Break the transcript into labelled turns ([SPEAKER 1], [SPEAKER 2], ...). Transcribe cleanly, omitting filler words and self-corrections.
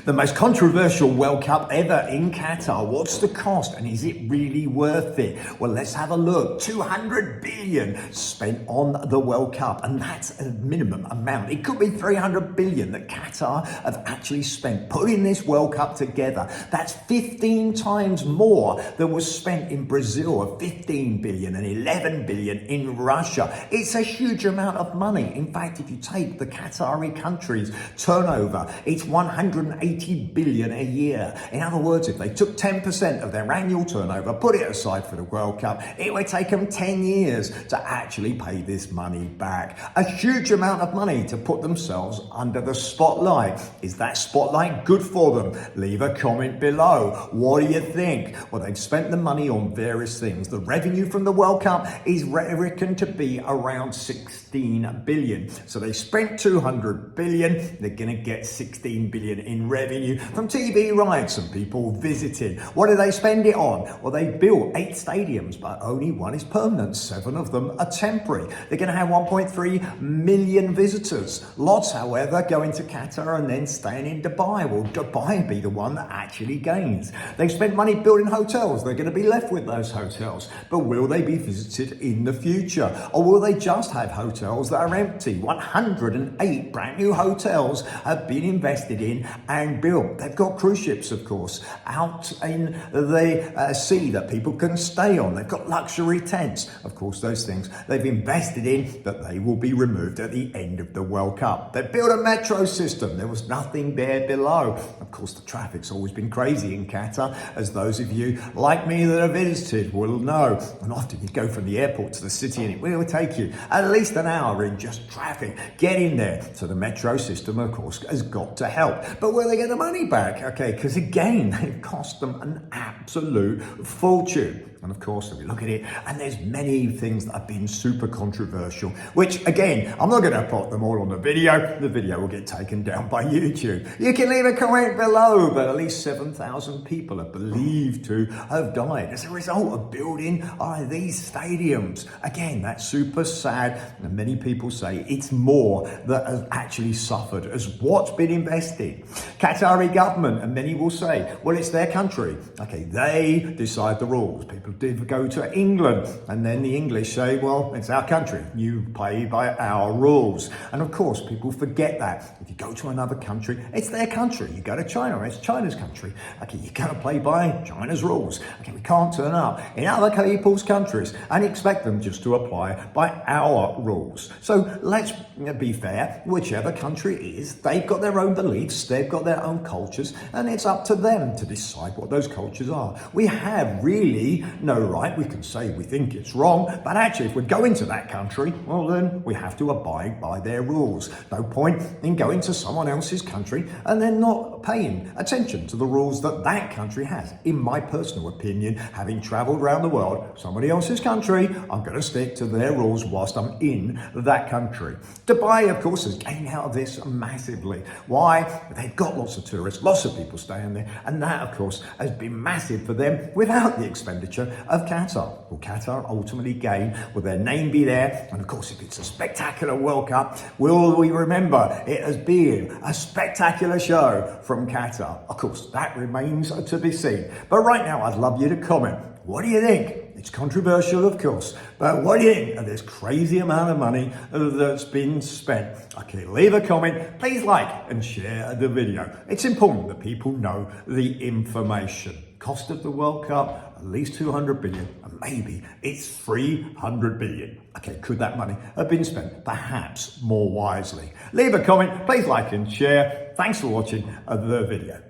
[SPEAKER 1] The most controversial World Cup ever in Qatar. What's the cost and is it really worth it? Well, let's have a look. 200 billion spent on the World Cup, and that's a minimum amount. It could be 300 billion that Qatar have actually spent putting this World Cup together. That's 15 times more than was spent in Brazil, of 15 billion and 11 billion in Russia. It's a huge amount of money. In fact, if you take the Qatari country's turnover, it's 180 billion a year. In other words, if they took 10% of their annual turnover, put it aside for the World Cup, it would take them 10 years to actually pay this money back. A huge amount of money to put themselves under the spotlight. Is that spotlight good for them? Leave a comment below. What do you think? Well, they've spent the money on various things. The revenue from the World Cup is reckoned to be around 16 billion. So they spent 200 billion. They're going to get 16 billion in revenue from TV rights and people visiting. What do they spend it on? Well, they built 8 stadiums, but only one is permanent. 7 of them are temporary. They're going to have 1.3 million visitors. Lots, however, going to Qatar and then staying in Dubai. Will Dubai be the one that actually gains? They've spent money building hotels. They're going to be left with those hotels. But will they be visited in the future? Or will they just have hotels that are empty? 108 brand new hotels have been invested in and built. They've got cruise ships, of course, out in the sea that people can stay on. They've got luxury tents. Of course, those things they've invested in, that they will be removed at the end of the World Cup. They built a metro system. There was nothing there below. Of course, the traffic's always been crazy in Qatar, as those of you like me that have visited will know. And often you go from the airport to the city and it will take you at least an hour in just traffic getting there. So the metro system, of course, has got to help. But will they get the money back? Okay, because again, they've cost them an absolute fortune. And of course, if we look at it, and there's many things that have been super controversial, which again, I'm not going to put them all on the video. The video will get taken down by YouTube. You can leave a comment below, but at least 7,000 people are believed to have died as a result of building these stadiums. Again, that's super sad. And many people say it's more that has actually suffered as what's been invested. Qatari government, and many will say, well, it's their country. Okay, they decide the rules. People did go to England, and then the English say, well, it's our country. You play by our rules. And of course, people forget that. If you go to another country, it's their country. You go to China, it's China's country. Okay, you gotta play by China's rules. Okay, we can't turn up in other people's countries and expect them just to apply by our rules. So let's be fair. Whichever country it is, they've got their own beliefs, they've got their own cultures, and it's up to them to decide what those cultures are. We have really no right. We can say we think it's wrong, but actually if we're going to that country, well then we have to abide by their rules. No point in going to someone else's country and then not paying attention to the rules that that country has. In my personal opinion, having traveled around the world, somebody else's country, I'm going to stick to their rules whilst I'm in that country. Dubai, of course, has gained out of this massively. Why? They've got lots of tourists, lots of people staying there, and that, of course, has been massive for them without the expenditure of Qatar. Will Qatar ultimately gain? Will their name be there? And of course, if it's a spectacular World Cup, will we remember it as being a spectacular show from Qatar? Of course, that remains to be seen. But right now, I'd love you to comment. What do you think? It's controversial, of course, but what do you think of this crazy amount of money that's been spent? Okay, leave a comment, please like and share the video. It's important that people know the information. Cost of the World Cup, at least 200 billion, and maybe it's 300 billion. Okay, could that money have been spent perhaps more wisely? Leave a comment, please like and share. Thanks for watching the video.